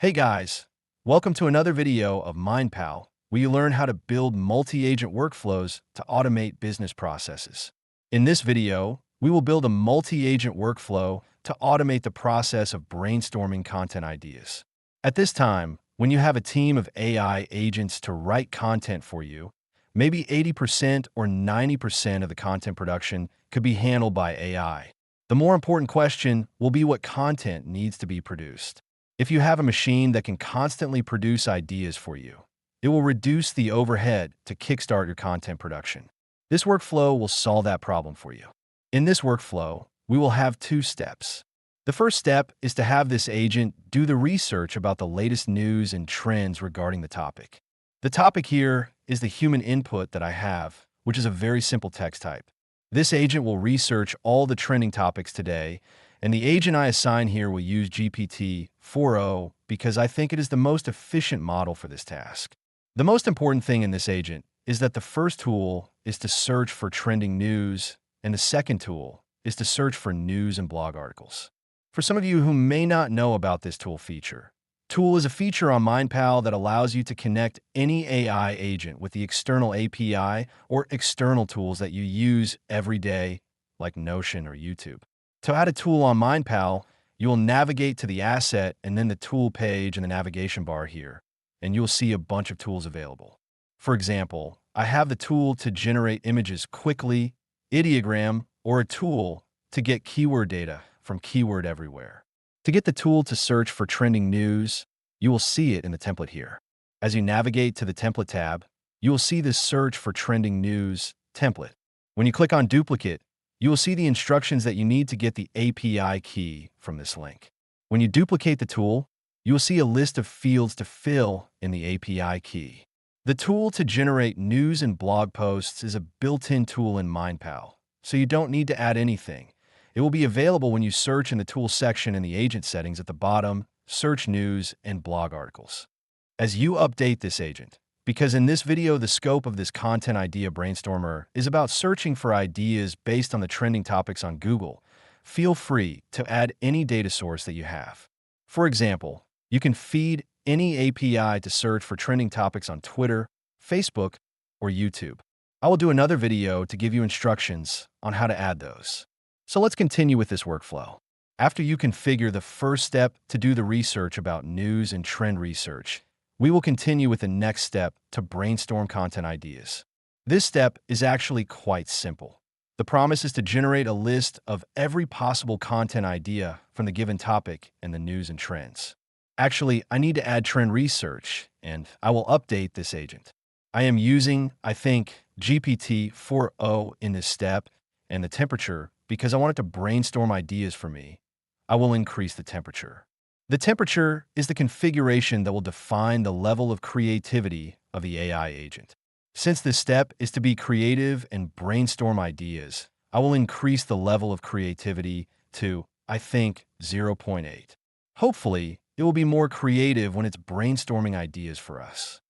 Hey guys, welcome to another video of MindPal, where you learn how to build multi-agent workflows to automate business processes. In this video, we will build a multi-agent workflow to automate the process of brainstorming content ideas. At this time, when you have a team of AI agents to write content for you, maybe 80% or 90% of the content production could be handled by AI. The more important question will be what content needs to be produced. If you have a machine that can constantly produce ideas for you, it will reduce the overhead to kickstart your content production. This workflow will solve that problem for you. In this workflow, we will have two steps. The first step is to have this agent do the research about the latest news and trends regarding the topic. The topic here is the human input that I have, which is a very simple text type. This agent will research all the trending topics today, and the agent I assign here will use GPT-4o because I think it is the most efficient model for this task. The most important thing in this agent is that the first tool is to search for trending news, and the second tool is to search for news and blog articles. For some of you who may not know about this tool feature, Tool is a feature on MindPal that allows you to connect any AI agent with the external API or external tools that you use every day, like Notion or YouTube. To add a tool on MindPal, you will navigate to the asset and then the tool page in the navigation bar here, and you'll see a bunch of tools available. For example, I have the tool to generate images quickly, ideogram, or a tool to get keyword data from Keyword Everywhere. To get the tool to search for trending news, you will see it in the template here. As you navigate to the template tab, you will see this search for trending news template. When you click on duplicate, you will see the instructions that you need to get the API key from this link. When you duplicate the tool, you will see a list of fields to fill in the API key. The tool to generate news and blog posts is a built-in tool in MindPal, so you don't need to add anything. It will be available when you search in the Tools section in the Agent settings at the bottom, search news and blog articles. As you update this agent, because in this video the scope of this content idea brainstormer is about searching for ideas based on the trending topics on Google, feel free to add any data source that you have. For example, you can feed any API to search for trending topics on Twitter, Facebook, or YouTube. I will do another video to give you instructions on how to add those. So let's continue with this workflow. After you configure the first step to do the research about news and trend research, we will continue with the next step to brainstorm content ideas. This step is actually quite simple. The promise is to generate a list of every possible content idea from the given topic in the news and trends. Actually, I need to add trend research, and I will update this agent. I am using, I think, GPT-4o in this step, and the temperature, because I want it to brainstorm ideas for me, I will increase the temperature. The temperature is the configuration that will define the level of creativity of the AI agent. Since this step is to be creative and brainstorm ideas, I will increase the level of creativity to, I think, 0.8. Hopefully, it will be more creative when it's brainstorming ideas for us.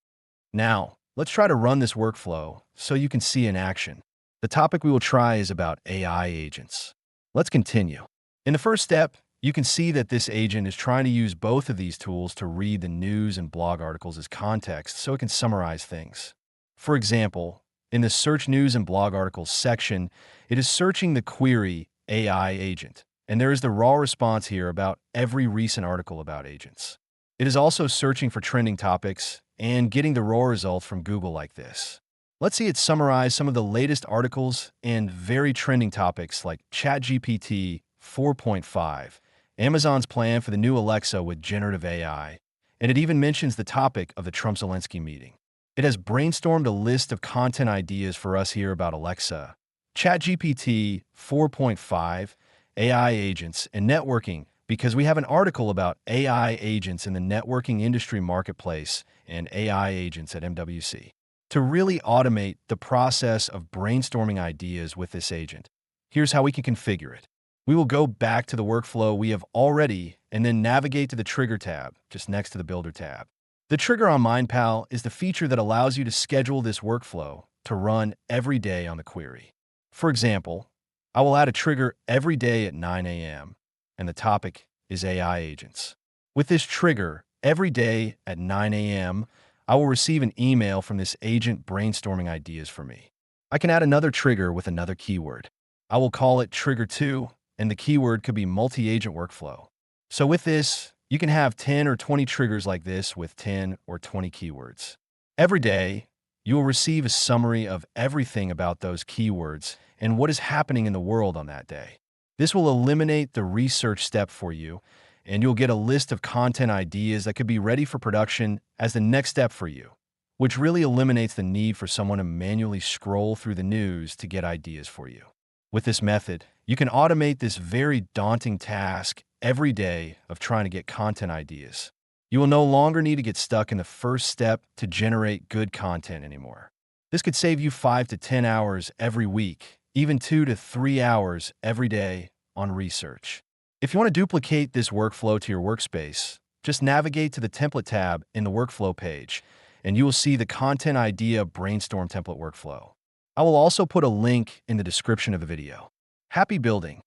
Now, let's try to run this workflow so you can see in action. The topic we will try is about AI agents. Let's continue. In the first step, you can see that this agent is trying to use both of these tools to read the news and blog articles as context so it can summarize things. For example, in the Search News and Blog Articles section, it is searching the query AI agent, and there is the raw response here about every recent article about agents. It is also searching for trending topics and getting the raw results from Google like this. Let's see it summarize some of the latest articles and very trending topics like ChatGPT 4.5, Amazon's plan for the new Alexa with generative AI, and it even mentions the topic of the Trump-Zelensky meeting. It has brainstormed a list of content ideas for us here about Alexa, ChatGPT 4.5, AI agents, and networking, because we have an article about AI agents in the networking industry marketplace and AI agents at MWC. To really automate the process of brainstorming ideas with this agent, here's how we can configure it. We will go back to the workflow we have already and then navigate to the Trigger tab, just next to the Builder tab. The trigger on MindPal is the feature that allows you to schedule this workflow to run every day on the query. For example, I will add a trigger every day at 9 a.m., and the topic is AI agents. With this trigger, Every day at 9 a.m., I will receive an email from this agent brainstorming ideas for me. I can add another trigger with another keyword. I will call it trigger 2, and the keyword could be multi-agent workflow. So with this, you can have 10 or 20 triggers like this with 10 or 20 keywords. Every day, you will receive a summary of everything about those keywords and what is happening in the world on that day. This will eliminate the research step for you, and you'll get a list of content ideas that could be ready for production as the next step for you, which really eliminates the need for someone to manually scroll through the news to get ideas for you. With this method, you can automate this very daunting task every day of trying to get content ideas. You will no longer need to get stuck in the first step to generate good content anymore. This could save you 5 to 10 hours every week, even 2 to 3 hours every day on research. If you want to duplicate this workflow to your workspace, just navigate to the Template tab in the Workflow page, and you will see the Content Idea Brainstorm Template Workflow. I will also put a link in the description of the video. Happy building!